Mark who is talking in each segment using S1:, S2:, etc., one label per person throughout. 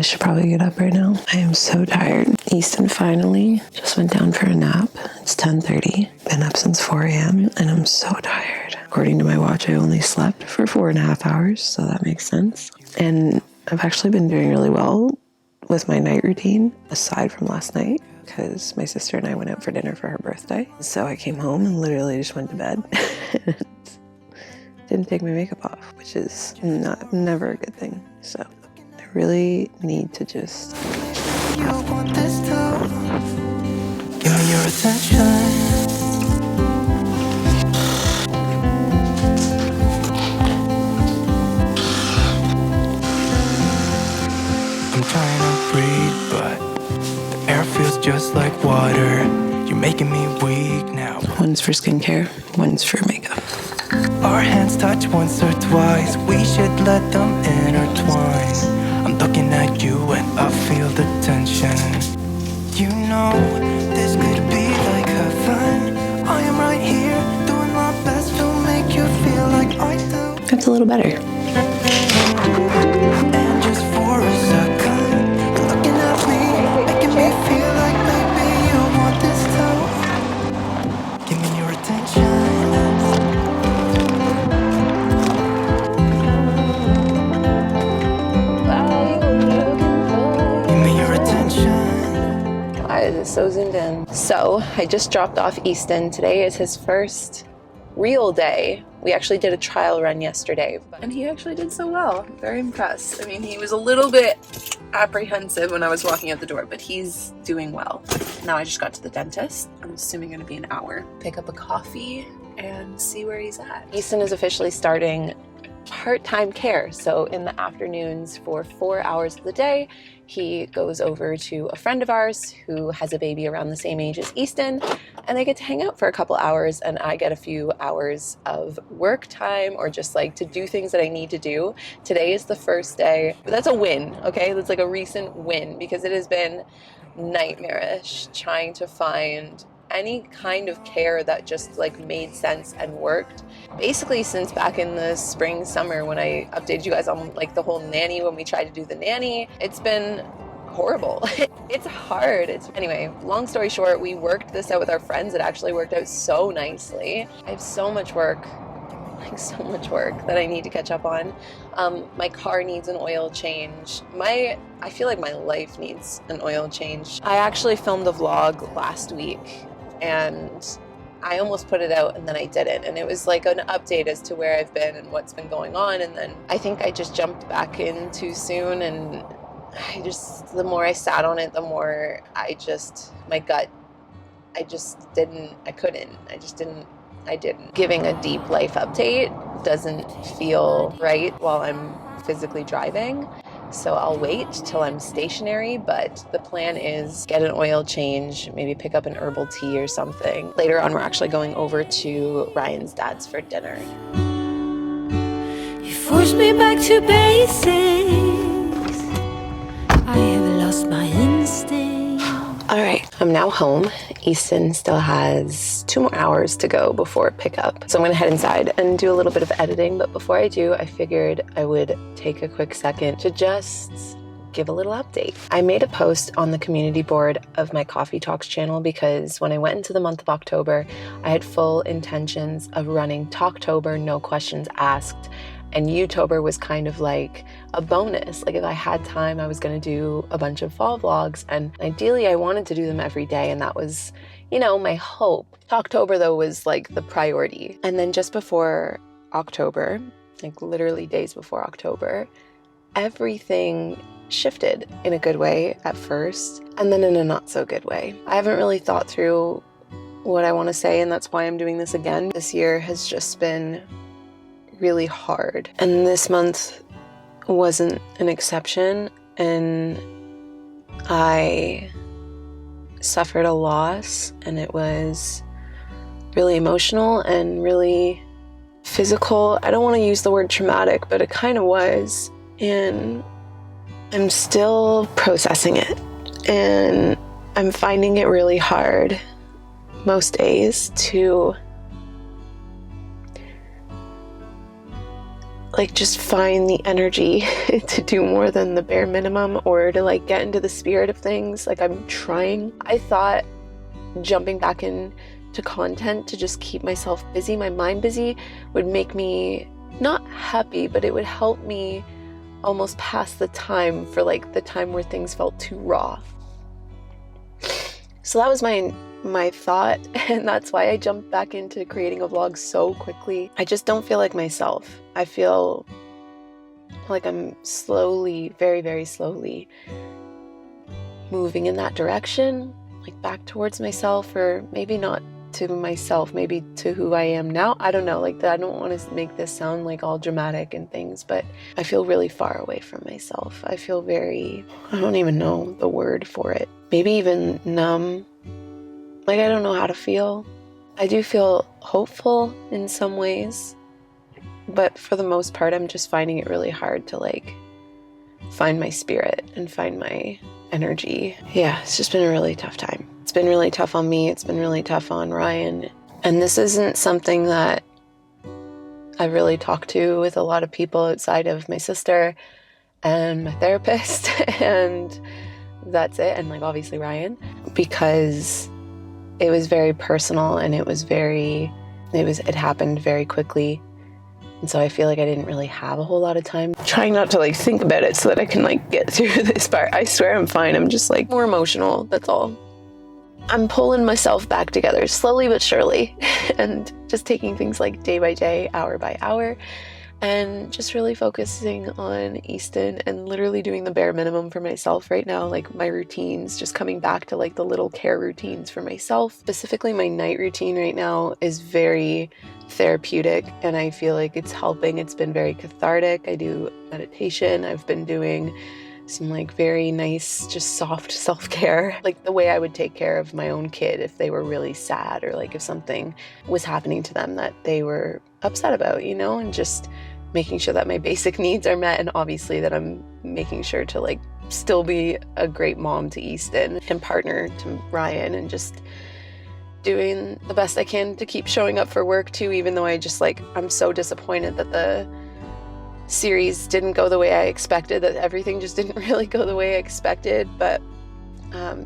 S1: should probably get up right now. I am so tired. Easton finally just went down for a nap. It's 10:30. Been up since 4 a.m. and I'm so tired. According to my watch, I only slept for 4.5 hours, so that makes sense. And I've actually been doing really well with my night routine, aside from last night, because my sister and I went out for dinner for her birthday. So I came home and literally just went to bed. Didn't take my makeup off, which is never a good thing. So I really need to just...
S2: You want this too? Give me your attention. I'm trying to breathe, but the air feels just like water. You're making me weak now.
S1: One's for skincare, one's for makeup.
S2: Our hands touch once or twice. We should let them intertwine. I'm looking at you and I feel the tension. You know, this could be like heaven. I am right here, doing my best to make you feel like I do.
S1: That's a little better.
S2: And just for a second, you're looking at me, making me feel like maybe you want this too. Give me your attention. Give me your attention.
S1: Why is it so zoomed in? So I just dropped off Easton. Today is his first real day. We actually did a trial run yesterday, and he actually did so well. I'm very impressed. I mean, he was a little bit apprehensive when I was walking out the door, but he's doing well. Now I just got to the dentist. I'm assuming gonna be an hour. Pick up a coffee and see where he's at. Easton is officially starting part-time care. So in the afternoons for 4 hours of the day, he goes over to a friend of ours who has a baby around the same age as Easton, and they get to hang out for a couple hours, and I get a few hours of work time or just like to do things that I need to do. Today is the first day. That's a win, okay? That's like a recent win, because it has been nightmarish trying to find any kind of care that just like made sense and worked. Basically since back in the spring, summer, when I updated you guys on like the whole nanny, when we tried to do the nanny, it's been horrible. It's hard. Anyway, long story short, we worked this out with our friends. It actually worked out so nicely. I have so much work that I need to catch up on. My car needs an oil change. I feel like my life needs an oil change. I actually filmed a vlog last week and I almost put it out and then I didn't, and it was like an update as to where I've been and what's been going on, and then I think I just jumped back in too soon, and the more I sat on it, the more my gut, I didn't. Giving a deep life update doesn't feel right while I'm physically driving. So I'll wait till I'm stationary, but the plan is get an oil change, maybe pick up an herbal tea or something. Later on, we're actually going over to Ryan's dad's for dinner.
S3: You forced me back to basics. I have lost my instinct.
S1: All right, I'm now home. Easton still has 2 more hours to go before pickup. So I'm gonna head inside and do a little bit of editing. But before I do, I figured I would take a quick second to just give a little update. I made a post on the community board of my Coffee Talks channel because when I went into the month of October, I had full intentions of running Talktober, no questions asked. And Youtober was kind of like a bonus. Like if I had time, I was gonna do a bunch of fall vlogs, and ideally I wanted to do them every day, and that was, my hope. Talktober though was like the priority. And then just before October, like literally days before October, everything shifted in a good way at first, and then in a not so good way. I haven't really thought through what I want to say, and that's why I'm doing this again. This year has just been really hard, and this month wasn't an exception, and I suffered a loss, and it was really emotional and really physical. I don't want to use the word traumatic, but it kind of was, and I'm still processing it, and I'm finding it really hard most days to like just find the energy to do more than the bare minimum, or to like get into the spirit of things. Like I'm trying. I thought jumping back into content to just keep myself busy, my mind busy, would make me not happy, but it would help me almost pass the time for like the time where things felt too raw. So that was my thought, and that's why I jumped back into creating a vlog so quickly. I just don't feel like myself. I feel like I'm slowly, very, very slowly moving in that direction, like back towards myself, or maybe not to myself, maybe to who I am now. I don't know, like I don't want to make this sound like all dramatic and things, but I feel really far away from myself. I feel very, I don't even know the word for it. Maybe even numb. Like I don't know how to feel. I do feel hopeful in some ways, but for the most part, I'm just finding it really hard to like find my spirit and find my energy. Yeah, it's just been a really tough time. It's been really tough on me. It's been really tough on Ryan. And this isn't something that I really talk to with a lot of people outside of my sister and my therapist. And that's it. And like obviously Ryan, because it was very personal, and it happened very quickly. And so I feel like I didn't really have a whole lot of time. Trying not to like think about it so that I can like get through this part. I swear I'm fine. I'm just like more emotional, that's all. I'm pulling myself back together slowly but surely, and just taking things like day by day, hour by hour, and just really focusing on Easton and literally doing the bare minimum for myself right now. Like my routines, just coming back to like the little care routines for myself. Specifically, my night routine right now is very therapeutic, and I feel like it's helping. It's been very cathartic. I do meditation. I've been doing some like very nice, just soft self-care, like the way I would take care of my own kid if they were really sad, or like if something was happening to them that they were upset about, you know, and just making sure that my basic needs are met, and obviously that I'm making sure to like still be a great mom to Easton and partner to Ryan, and just doing the best I can to keep showing up for work too, even though I'm so disappointed that the series didn't go the way I expected, that everything just didn't really go the way I expected, but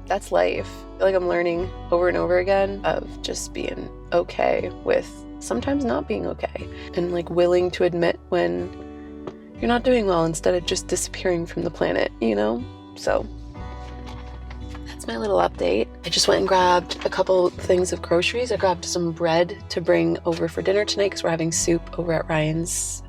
S1: that's life. I feel like I'm learning over and over again of just being okay with sometimes not being okay, and like willing to admit when you're not doing well instead of just disappearing from the planet, you know? So that's my little update. I just went and grabbed a couple things of groceries. I grabbed some bread to bring over for dinner tonight because we're having soup over at Ryan's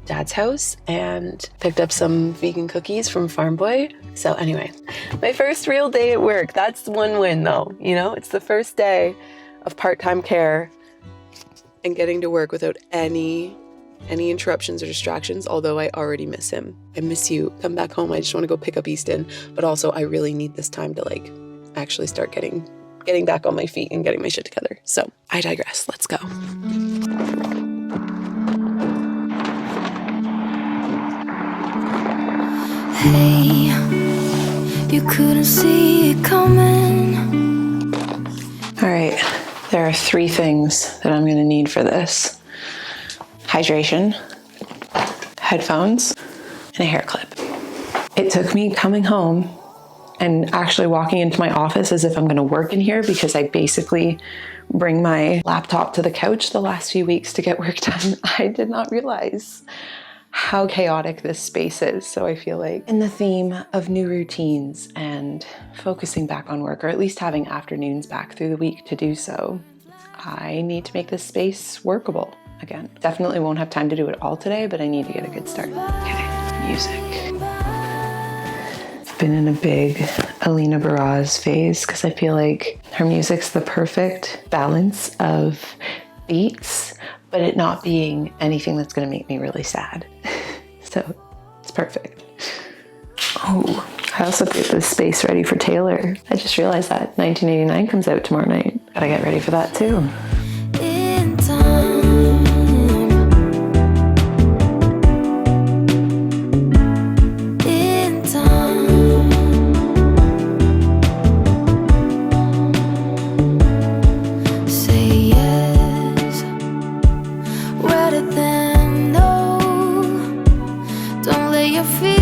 S1: dad's house, and picked up some vegan cookies from Farm Boy. So anyway, my first real day at work. That's one win though, you know? It's the first day of part-time care and getting to work without any interruptions or distractions, although I already miss him. I miss you. Come back home. I just want to go pick up Easton, but also I really need this time to like actually start getting back on my feet and getting my shit together. So I digress. Let's go.
S3: Hey, you couldn't see it coming.
S1: All right, there are 3 things that I'm going to need for this. Hydration, headphones, and a hair clip. It took me coming home and actually walking into my office as if I'm going to work in here, because I basically bring my laptop to the couch the last few weeks to get work done. I did not realize how chaotic this space is. So I feel like in the theme of new routines and focusing back on work, or at least having afternoons back through the week to do so, I need to make this space workable again. Definitely won't have time to do it all today, but I need to get a good start. Okay, music. I've been in a big Alina Baraz phase because I feel like her music's the perfect balance of beats, but it not being anything that's going to make me really sad. So it's perfect. Oh, I also get this space ready for Taylor. I just realized that 1989 comes out tomorrow night. Gotta get ready for that too.
S3: In time, in time, say yes rather than no. feel